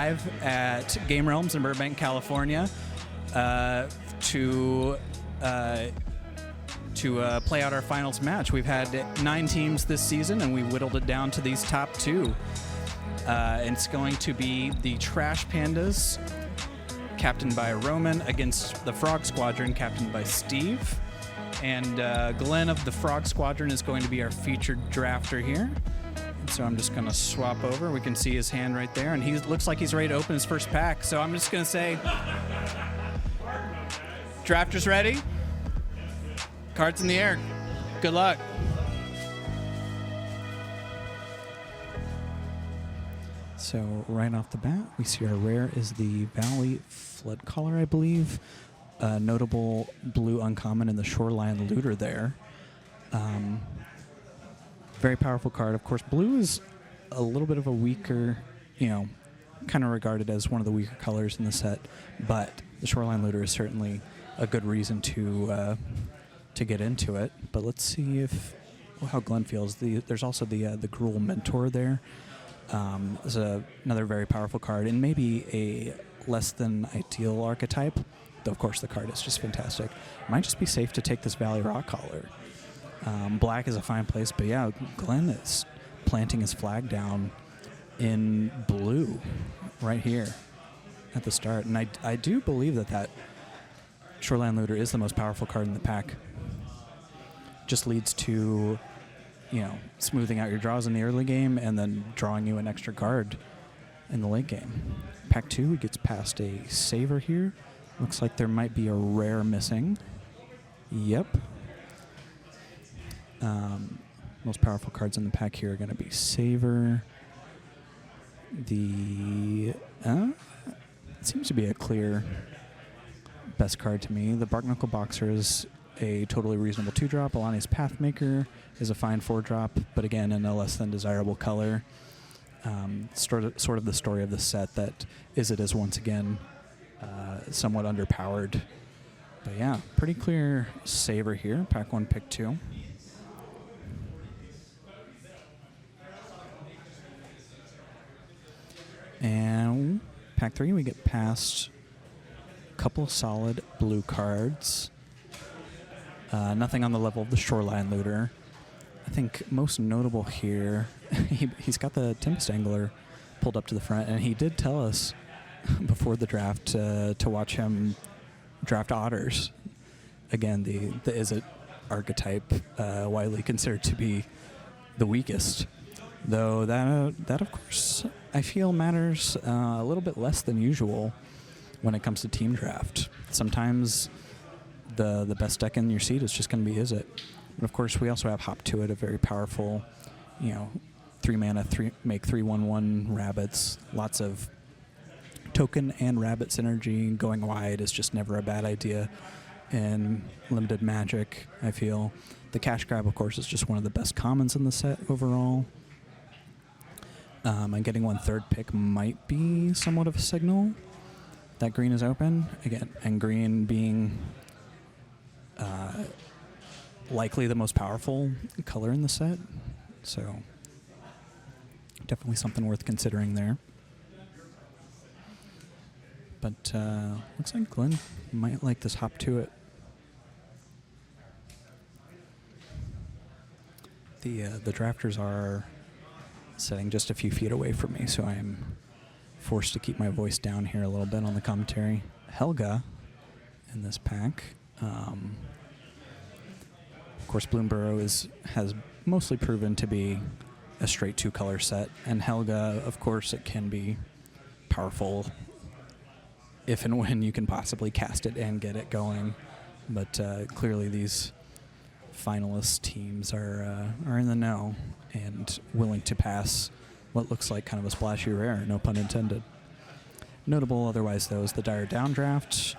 live at Game Realms in Burbank, California, to play out our finals match. We've had 9 teams this season, and we whittled it down to these top 2. And it's going to be the Trash Pandas, captained by Roman, against the Frog Squadron, captained by Steve. And Glen of the Frog Squadron is going to be our featured drafter here. And so I'm just going to swap over. We can see his hand right there, and he looks like he's ready to open his first pack. So I'm just going to say, drafters ready? Cards in the air. Good luck. So right off the bat, we see our rare is the Valley Flood Caller, I believe. Notable blue uncommon in the Shoreline Looter there. Very powerful card. Of course, blue is a little bit of a weaker, kind of regarded as one of the weaker colors in the set, but the Shoreline Looter is certainly a good reason to get into it. But let's see how Glen feels. There's also the Gruul Mentor there. Is another very powerful card, and maybe a less than ideal archetype. Though of course the card is just fantastic. Might just be safe to take this Valley Rock Caller. Black is a fine place, but yeah, Glen is planting his flag down in blue right here at the start. And I do believe that Shoreline Looter is the most powerful card in the pack. Just leads to, smoothing out your draws in the early game and then drawing you an extra card in the late game. Pack 2, he gets past a Saver here. Looks like there might be a rare missing. Yep. Most powerful cards in the pack here are going to be Saver. It seems to be a clear best card to me. The Barknuckle Boxer is a totally reasonable 2-drop. Alani's Pathmaker is a fine 4-drop, but again in a less than desirable color. Sort of the story of the set that Izzet is once again somewhat underpowered. But yeah, pretty clear Saver here. Pack 1, pick 2. And pack 3, we get past a couple solid blue cards. Nothing on the level of the Shoreline Looter. I think most notable here, he's got the Tempest Angler pulled up to the front, and he did tell us before the draft to watch him draft otters. Again, the Izzet archetype, widely considered to be the weakest. Though that of course I feel matters a little bit less than usual when it comes to team draft. Sometimes the best deck in your seat is just going to be Izzet. But of course we also have Hop to It, a very powerful, 3 mana, make 3/1/1 rabbits. Lots of token and rabbit synergy. Going wide is just never a bad idea in limited Magic, I feel. The Cash Grab, of course, is just one of the best commons in the set overall. And getting 1/3 pick might be somewhat of a signal that green is open. Again, and green being likely the most powerful color in the set. So definitely something worth considering there. But looks like Glen might like this Hop to It. The drafters are sitting just a few feet away from me, so I am forced to keep my voice down here a little bit on the commentary. Helga in this pack. Of course, Bloomburrow has mostly proven to be a straight 2-color set, and Helga, of course, it can be powerful if and when you can possibly cast it and get it going. But clearly these finalist teams are in the know and willing to pass what looks like kind of a splashy rare, no pun intended. Notable otherwise, though, is the Dire Downdraft,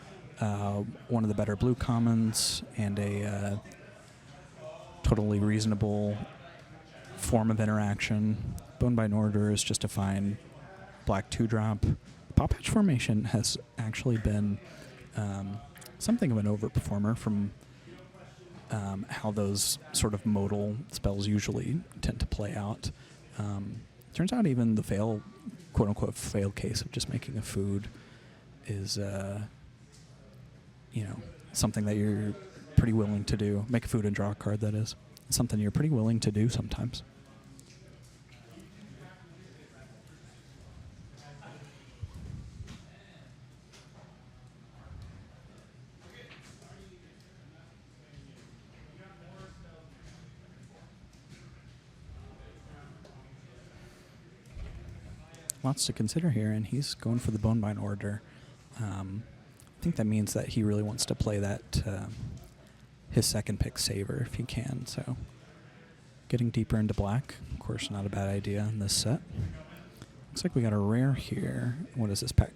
one of the better blue commons, and a totally reasonable form of interaction. Bonebind Order is just a fine black 2-drop. Paw Patch Formation has actually been something of an overperformer from how those sort of modal spells usually tend to play out. Turns out even the Veil quote-unquote fail case of just making a food is, something that you're pretty willing to do. Make a food and draw a card, that is. Something you're pretty willing to do sometimes. Lots to consider here, and he's going for the Bonebine Order. I think that means that he really wants to play that his second pick Saver if he can. So getting deeper into black, of course, not a bad idea in this set. Looks like we got a rare here. What is this pack?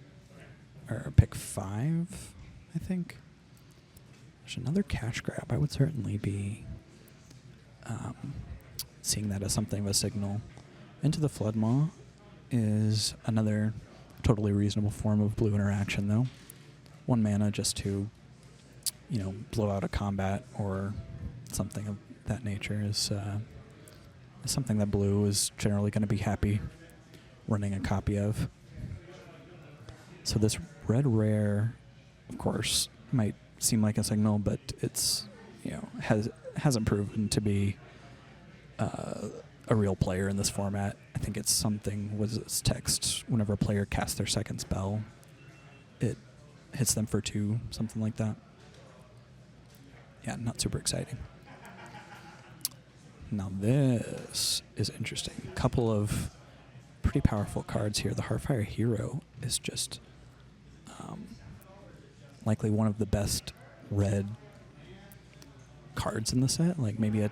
Or pick 5, I think. There's another cash grab. I would certainly be seeing that as something of a signal. Into the Floodmaw is another totally reasonable form of blue interaction, though. 1 mana just to, blow out a combat or something of that nature is something that blue is generally going to be happy running a copy of. So this red rare, of course, might seem like a signal, but it's, hasn't proven to be a real player in this format. I think it's something, was its text, whenever a player casts their second spell, it hits them for 2, something like that. Yeah, not super exciting. Now this is interesting. A couple of pretty powerful cards here. The Heartfire Hero is just likely one of the best red cards in the set, like maybe a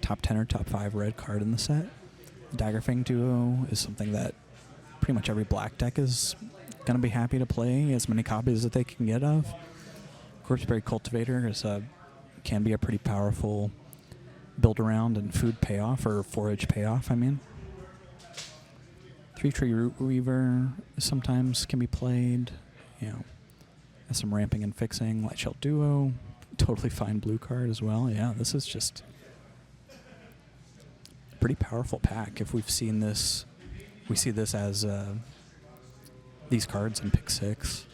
top 10 or top 5 red card in the set. Daggerfang Duo is something that pretty much every black deck is going to be happy to play as many copies that they can get of. Corpseberry Cultivator can be a pretty powerful build around and food payoff, or forage payoff, I mean. 3-Tree Root Weaver sometimes can be played, has some ramping and fixing. Lightshell Duo, totally fine blue card as well. Yeah, this is just a pretty powerful pack. If we've seen this, we see this as these cards in pick 6.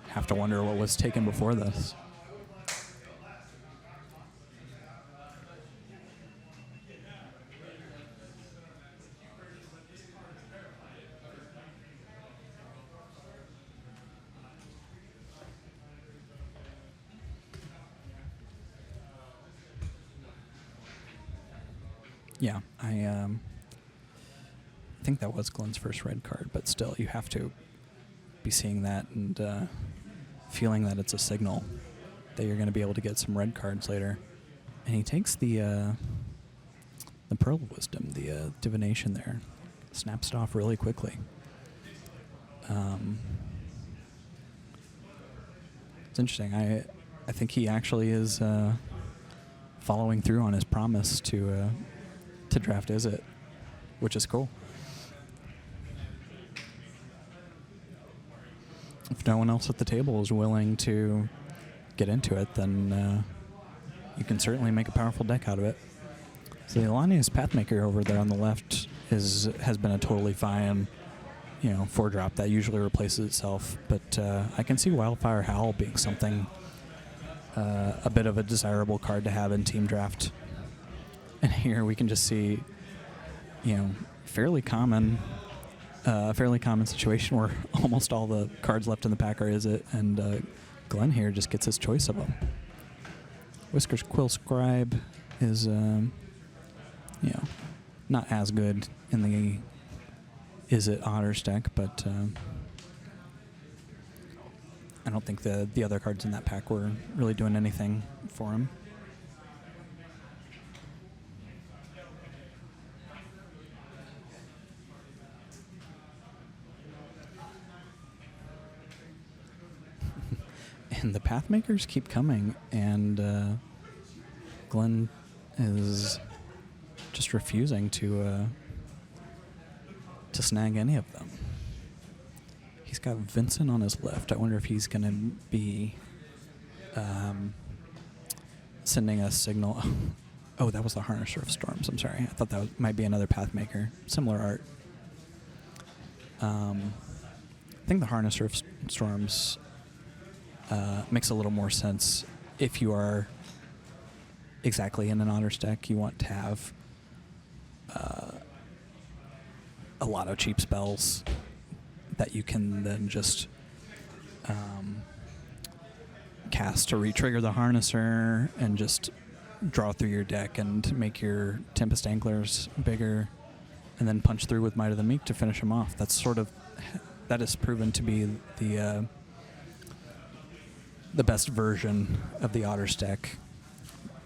Have to wonder what was taken before this. Yeah, I think that was Glen's first red card, but still, you have to be seeing that and feeling that it's a signal that you're going to be able to get some red cards later. And he takes the Pearl of Wisdom, the divination there, snaps it off really quickly. It's interesting. I think he actually is following through on his promise to draft Izzet, which is cool. If no one else at the table is willing to get into it, then you can certainly make a powerful deck out of it. So the Alania's Pathmaker over there on the left has been a totally fine, 4-drop that usually replaces itself. But I can see Wildfire Howl being something, a bit of a desirable card to have in team draft. And here we can just see, fairly common situation where almost all the cards left in the pack are Izzet, and Glen here just gets his choice of them. Whisker's Quill Scribe is, not as good in the Izzet Otters deck, but I don't think the other cards in that pack were really doing anything for him. And the Pathmakers keep coming, and Glen is just refusing to snag any of them. He's got Vincent on his left. I wonder if he's going to be sending a signal. Oh, that was the Harnesser of Storms. I'm sorry. I thought that might be another Pathmaker. Similar art. I think the Harnesser of Storms makes a little more sense if you are exactly in an Otter's deck. You want to have a lot of cheap spells that you can then just cast to re-trigger the Harnesser and just draw through your deck and make your Tempest Anglers bigger, and then punch through with Might of the Meek to finish them off. That is proven to be the best version of the Otter's deck,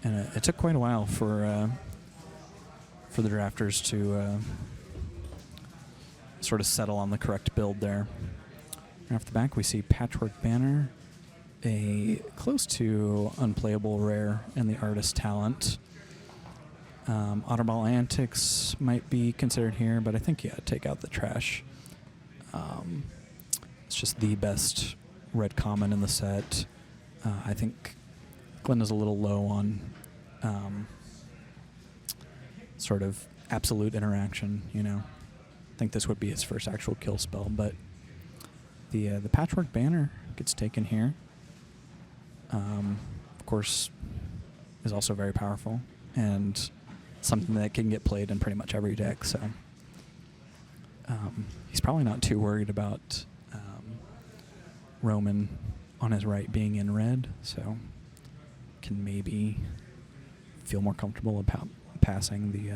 and it took quite a while for the drafters to sort of settle on the correct build there. Right off the back, we see Patchwork Banner, a close to unplayable rare in the Artist Talent. Otterball Antics might be considered here, but I think, yeah, take out the trash. It's just the best red common in the set. I think Glen is a little low on sort of absolute interaction, you know. I think this would be his first actual kill spell, but the Patchwork Banner gets taken here. Of course, is also very powerful and something that can get played in pretty much every deck, so he's probably not too worried about Roman on his right being in red, so can maybe feel more comfortable about passing the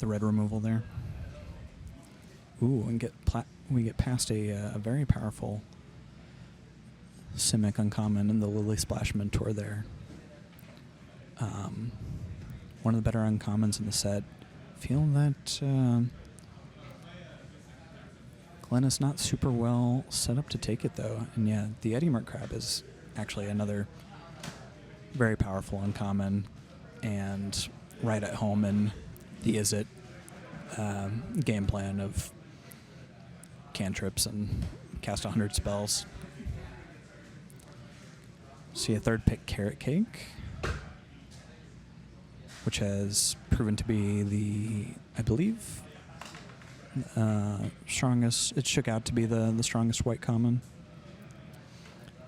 red removal there. Ooh, and we get past a very powerful Simic uncommon in the Lily Splash Mentor there. One of the better uncommons in the set. Feel that Glen is not super well set up to take it, though. And yeah, the Eddie Merc Crab is actually another very powerful uncommon and right at home in the Izzet game plan of cantrips and cast 100 spells. See a third pick, Carrot Cake, which has proven to be I believe, strongest. It shook out to be the strongest white common.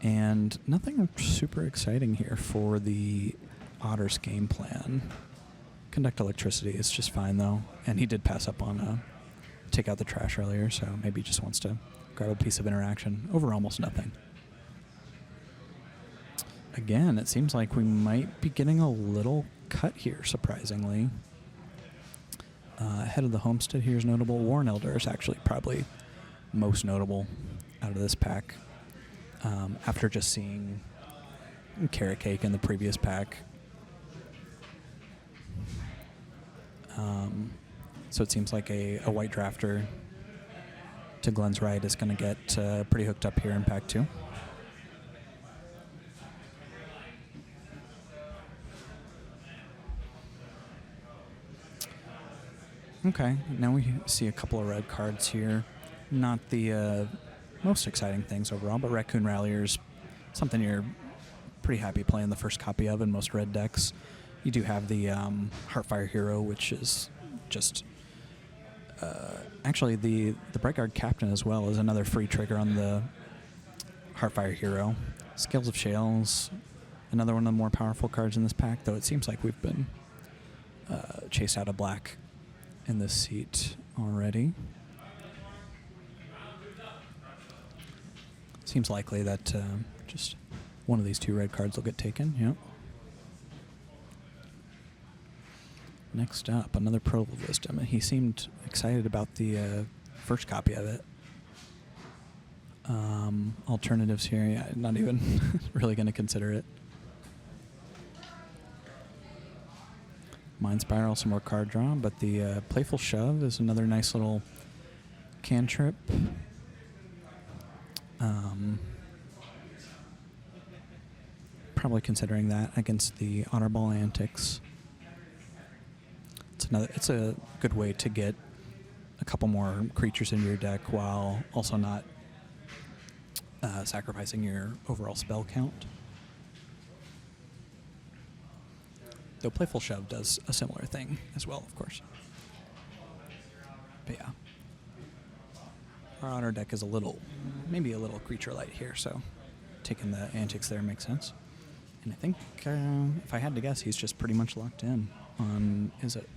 And nothing super exciting here for the Otter's game plan. Conduct Electricity is just fine, though. And he did pass up on take out the trash earlier, so maybe he just wants to grab a piece of interaction over almost nothing. Again, it seems like we might be getting a little cut here, surprisingly. Head of the Homestead here is notable. Warren Elder is actually probably most notable out of this pack. After just seeing Carrot Cake in the previous pack. So it seems like a white drafter to Glen's right is going to get pretty hooked up here in pack 2. Okay, now we see a couple of red cards here. Not the most exciting things overall, but Raccoon Rallier's something you're pretty happy playing the first copy of in most red decks. You do have the Heartfire Hero, which is just... actually, the Brightguard Captain as well is another free trigger on the Heartfire Hero. Scales of Shales, another one of the more powerful cards in this pack, though it seems like we've been chased out of black in this seat already. Seems likely that just one of these two red cards will get taken. Yep. Next up, another Pearl of Wisdom. He seemed excited about the first copy of it. Alternatives here, yeah, not even really going to consider it. Mind Spiral, some more card draw, but the Playful Shove is another nice little cantrip. Probably considering that against the Otterball Antics. It's a good way to get a couple more creatures into your deck while also not sacrificing your overall spell count. Though Playful Shove does a similar thing as well, of course. But yeah. Our honor deck is maybe a little creature light here, so taking the antics there makes sense. And I think, if I had to guess, he's just pretty much locked in on Is It.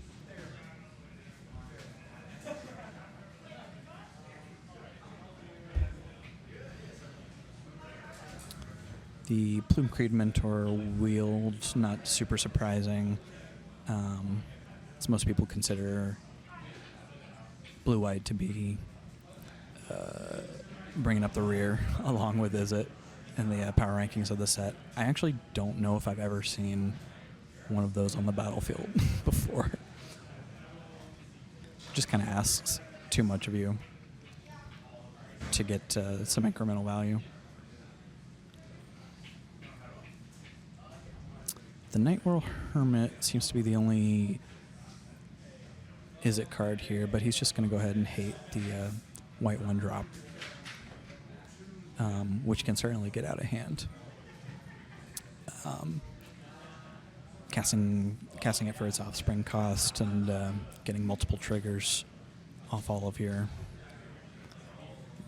The Plume Creed Mentor wield, not super surprising. As most people consider blue-white to be bringing up the rear along with Is It in the power rankings of the set. I actually don't know if I've ever seen one of those on the battlefield before. Just kind of asks too much of you to get some incremental value. The Night Whirl Hermit seems to be the only Is It card here, but he's just going to go ahead and hate the white 1-drop, which can certainly get out of hand. Casting it for its offspring cost and getting multiple triggers off all of your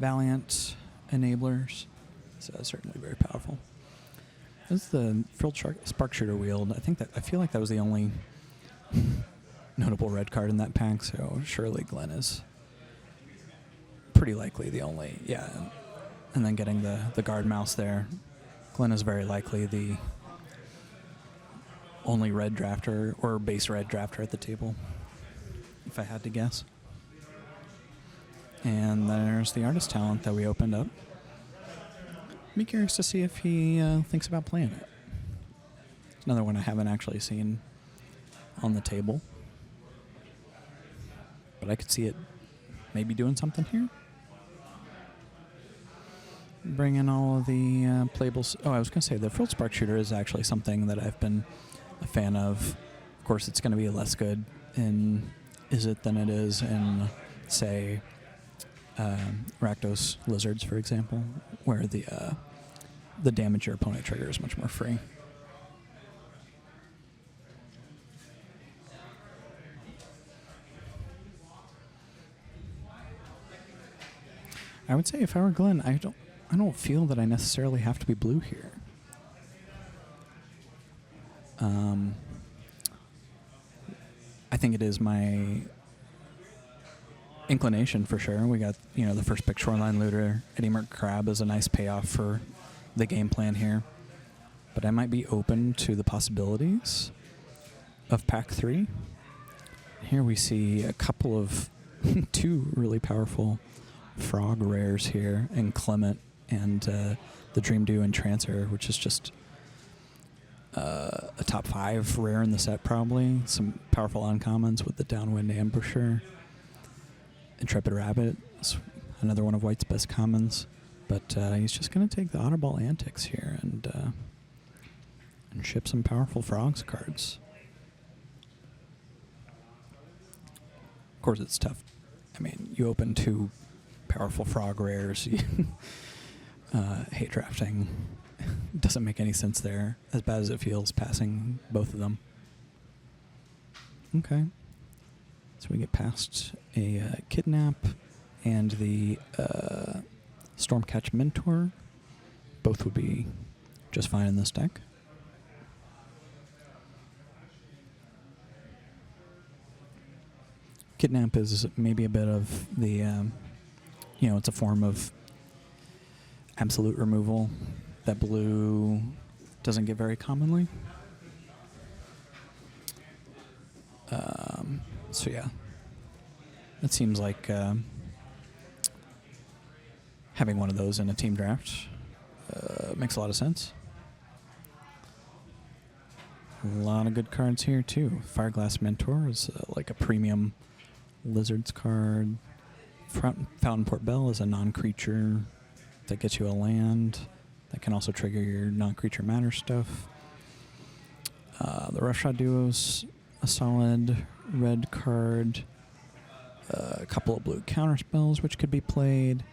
Valiant enablers is certainly very powerful. This is the Frilled Spark Shooter wield. I feel like that was the only notable red card in that pack, so surely Glen is pretty likely the only, yeah. And then getting the guard mouse there. Glen is very likely the only red drafter or base red drafter at the table, if I had to guess. And there's the artist talent that we opened up. Be curious to see if he thinks about playing it. It's another one I haven't actually seen on the table, but I could see it maybe doing something here. Bring in all of the playables. Oh, I was going to say the Frilled Spark Shooter is actually something that I've been a fan of. Of course, it's going to be less good in Is It than it is in, say, Rakdos Lizards, for example, where the damage your opponent trigger is much more free. I would say if I were Glen, I don't feel that I necessarily have to be blue here. I think it is my inclination for sure. We got, the first pick Shoreline Looter. Eddie Merc Crab is a nice payoff for the game plan here. But I might be open to the possibilities of pack 3. Here we see a couple of two really powerful frog rares here, and Clement and the Dream Dew and Trancer, which is just a top 5 rare in the set probably. Some powerful uncommons with the Downwind Ambusher. Intrepid Rabbit, another one of White's best commons, but he's just going to take the Oddball Antics here and ship some powerful Frogs cards. Of course, it's tough. I mean, you open 2 powerful Frog rares. Hate drafting. Doesn't make any sense there, as bad as it feels passing both of them. Okay. So we get past a Kidnap and the Stormcatch Mentor. Both would be just fine in this deck. Kidnap is maybe a bit of the, it's a form of absolute removal that blue doesn't get very commonly. So yeah, it seems like having one of those in a team draft makes a lot of sense. A lot of good cards here too. Fireglass Mentor is like a premium Lizards card. Fountain Port Bell is a non-creature that gets you a land that can also trigger your non-creature matter stuff. The Roughshod Duo's a solid red card. A couple of blue counterspells which could be played.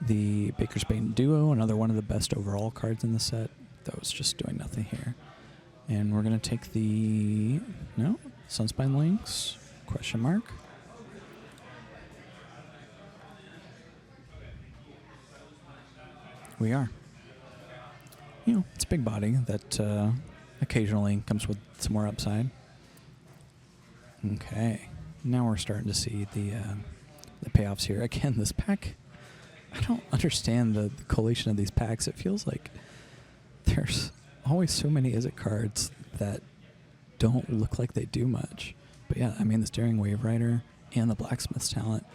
The Baker's Bane Duo, another one of the best overall cards in the set, that was just doing nothing here. And we're going to take the Sunspine Lynx, question mark. we are. You know, it's a big body that occasionally comes with some more upside. Okay, now we're starting to see the payoffs here. Again, this pack, I don't understand the collation of these packs. It feels like there's always so many Izzet cards that don't look like they do much. But yeah, I mean, this Daring Wave Rider and the Blacksmith's Talent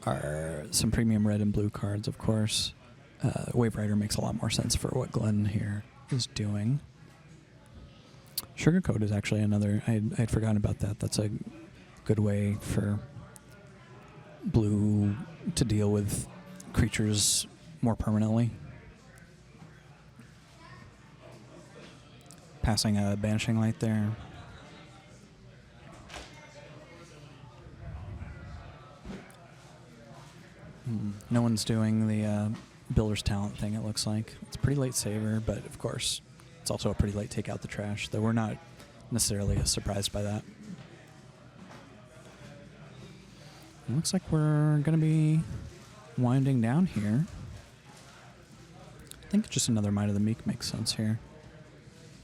are some premium red and blue cards, of course. Wave Rider makes a lot more sense for what Glen here is doing. Sugarcoat is actually another, I'd forgotten about that. That's a good way for blue to deal with creatures more permanently. Passing a Banishing Light there. No one's doing the Builder's Talent thing, it looks like. It's a pretty late saver, but of course, it's also a pretty late take out the trash, though we're not necessarily as surprised by that. It looks like we're going to be winding down here. I think just another Might of the Meek makes sense here.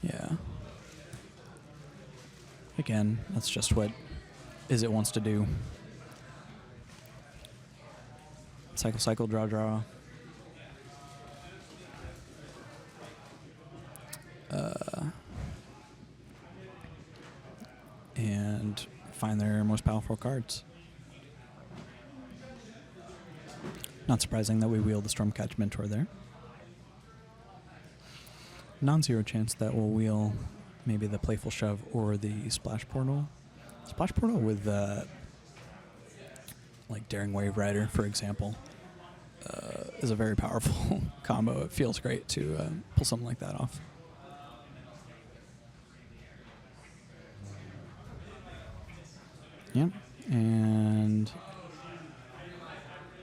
Yeah. Again, that's just what Izzet wants to do. Cycle, cycle, draw, draw. And find their most powerful cards. Not surprising that we wheel the Stormcatch Mentor there. Non-zero chance that we'll wheel maybe the Playful Shove or the Splash Portal. Splash Portal with like Daring Wave Rider, for example, is a very powerful combo. It feels great to pull something like that off. Yep, and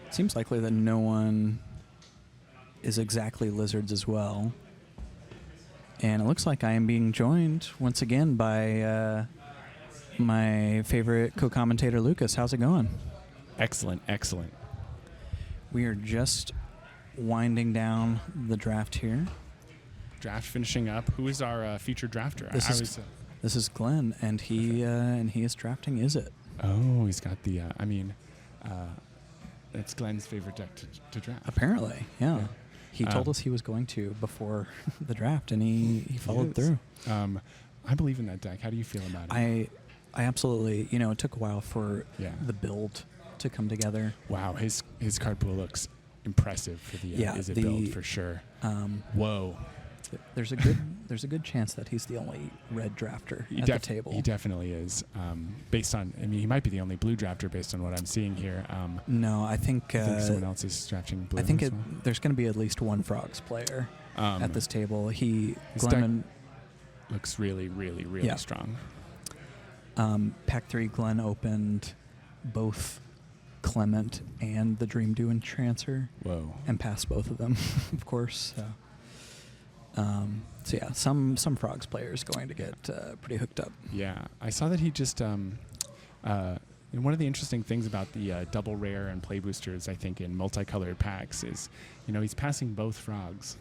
it seems likely that no one is exactly lizards as well. And it looks like I am being joined once again by my favorite co-commentator, Lucas. How's it going? Excellent, excellent. We are just winding down the draft here. Draft finishing up. Who is our featured drafter? This is Glen, and he is drafting Izzet. Oh, he's got the. It's Glen's favorite deck to draft. Apparently, yeah. He told us he was going to before the draft, and he followed through. I believe in that deck. How do you feel about it? I absolutely. You know, it took a while for the build to come together. Wow, his card pool looks impressive for the Izzet build for sure. Whoa. There's a good chance that he's the only red drafter at the table. He definitely is. Based on, I mean, he might be the only blue drafter based on what I'm seeing here. No, I think someone else is drafting blue. I think there's going to be at least one Frogs player at this table. Glen looks really, really, really strong. Pack 3 Glen opened both Clement and the Dream Dew Entrancer. Whoa! And passed both of them, of course. So yeah, some Frogs players going to get pretty hooked up. Yeah, I saw that he just one of the interesting things about the double rare and play boosters, I think, in multicolored packs is, he's passing both Frogs,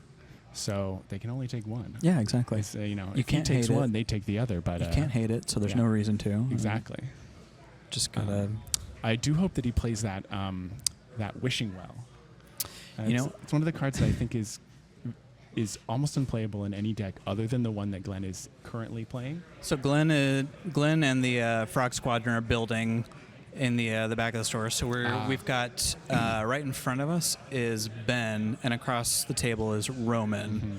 so they can only take one. Yeah, exactly. If he takes one, they take the other. But you can't hate it, so there's no reason to. Exactly. Just gotta. I do hope that he plays that Wishing Well. It's one of the cards that I think is almost unplayable in any deck other than the one that Glen is currently playing. So Glen and the Frog Squadron are building in the back of the store. So we've got right in front of us is Ben, and across the table is Roman. Mm-hmm.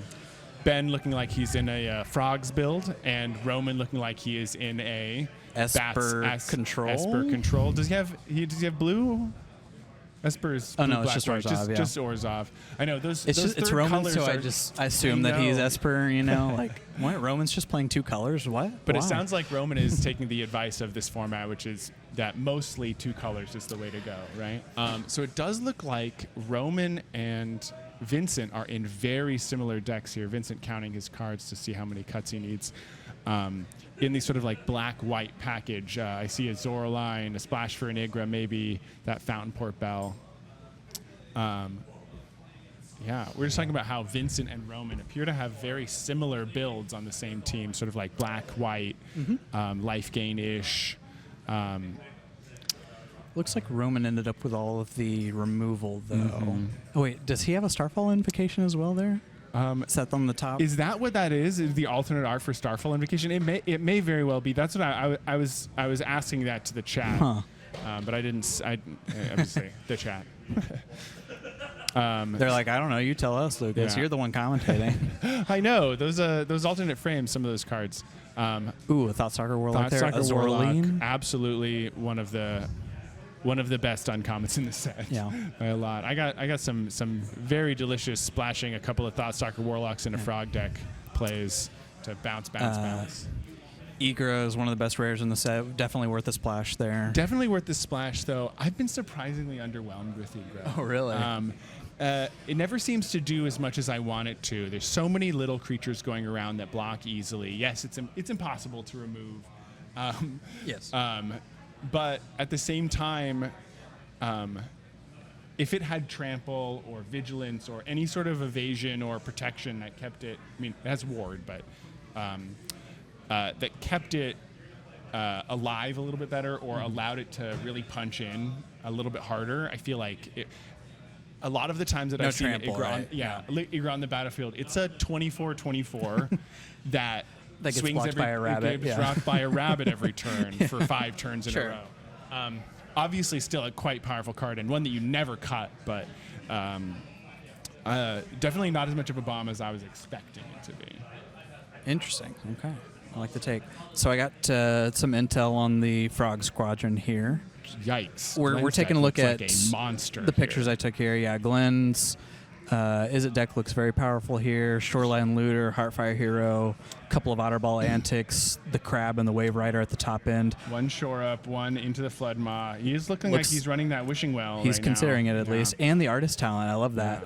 Ben looking like he's in a Frogs build, and Roman looking like he is in a Esper Control. Esper Control. Does he have blue? Esper's blue, no, it's just Orzhov. Just Orzhov. I know those. It's Roman, so I assume that he's Esper. Like what? Roman's just playing two colors. What? But It sounds like Roman is taking the advice of this format, which is that mostly two colors is the way to go, right? So it does look like Roman and Vincent are in very similar decks here. Vincent counting his cards to see how many cuts he needs. In the sort of like black-white package, I see a Zoraline, a Splash for an Igra, maybe that Fountain Port Bell. Yeah, we're just talking about how Vincent and Roman appear to have very similar builds on the same team, sort of like black, white, life gain-ish. Looks like Roman ended up with all of the removal, though. Oh, wait, does he have a Starfall invocation as well there? Is that on the top? Is that what that is? Is the alternate art for Starfall invocation? It may very well be. That's what I was asking that to the chat, but I didn't. I would say the chat. They're like, I don't know. You tell us, Lucas. Yeah. You're the one commentating. I know those alternate frames. Some of those cards. Ooh, a Thoughtstalker Warlock there. Thoughtstalker Warlock, Azorline. absolutely one of the best uncommons in the set. Yeah. By a lot. I got some very delicious splashing a couple of Thoughtstalker Warlocks in a Frog deck plays to bounce. Egra is one of the best rares in the set. Definitely worth a splash there. Definitely worth the splash, though. I've been surprisingly underwhelmed with Egra. Oh, really? It never seems to do as much as I want it to. There's so many little creatures going around that block easily. Yes, it's impossible to remove. Yes. But at the same time, if it had trample or vigilance or any sort of evasion or protection that kept it, I mean, it has ward, but that kept it alive a little bit better or allowed it to really punch in a little bit harder, I feel like a lot of the times that I've seen Egra on the battlefield, it's a 24-24 that gets swings blocked by a rabbit. It gets rocked by a rabbit every turn for 5 turns in Sure. a row. Obviously, still a quite powerful card and one that you never cut, but definitely not as much of a bomb as I was expecting it to be. Interesting. Okay. I like the take. So I got some intel on the Frog Squadron here. Yikes! We're Glen's taking a deck look looks at like a monster. the pictures I took here. Yeah, Glen's Izzet deck looks very powerful here. Shoreline Looter, Heartfire Hero, a couple of Otterball Antics, the Crab and the Wave Rider at the top end. One shore up, one into the Flood Maw. He's looking like he's running that Wishing Well. He's right considering now. it at least, and the artist talent. I love that.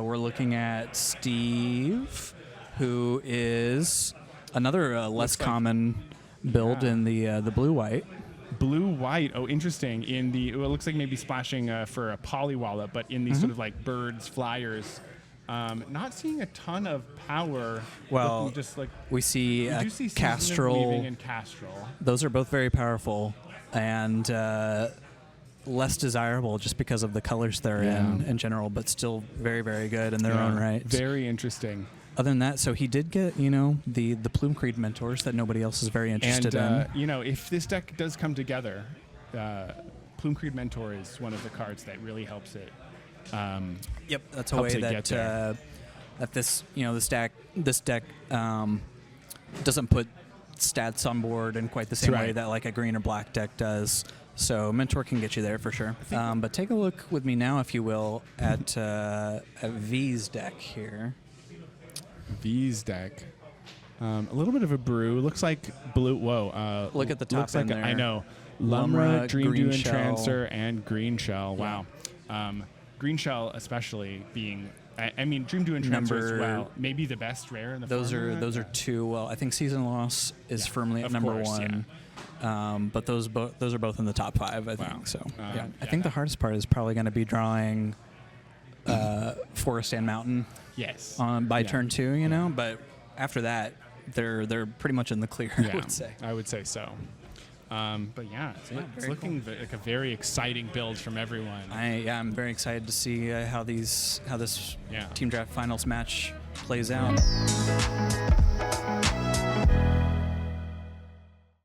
We're looking at Steve, who is another less common build in the blue-white. Blue-white. Oh, interesting. In the it looks like maybe splashing for a Polywallop, but in these sort of like birds, flyers. Not seeing a ton of power. Well, just like we see do see Castrol. Weaving and Castrol. Those are both very powerful and less desirable just because of the colors they're in general, but still very, very good in their own right. Very interesting. Other than that, so he did get, the Plume Creed mentors that nobody else is very interested in. If this deck does come together, Plume Creed Mentor is one of the cards that really helps it. Yep, that's a way that this deck doesn't put stats on board in quite the same way that like a green or black deck does. So Mentor can get you there for sure. But take a look with me now, if you will, at V's deck here. V's deck. A little bit of a brew. Looks like blue. Whoa. Look at the top looks end like there. I know. Lumra, Dream Green Dew Shell. Entrancer, and Green Shell. Wow. Green Shell especially being... I mean, Dream Dew Entrancer as well. Maybe the best rare in the format. Those are two. Well, I think Season Loss is firmly at number one. Yeah. But those are both in the top 5, I think. So I think the hardest part is probably going to be drawing Forest and Mountain. Yes. By turn 2, but after that, they're pretty much in the clear. Yeah, I would say so. But it's looking like a very exciting build from everyone. I'm very excited to see how this team draft finals match plays out.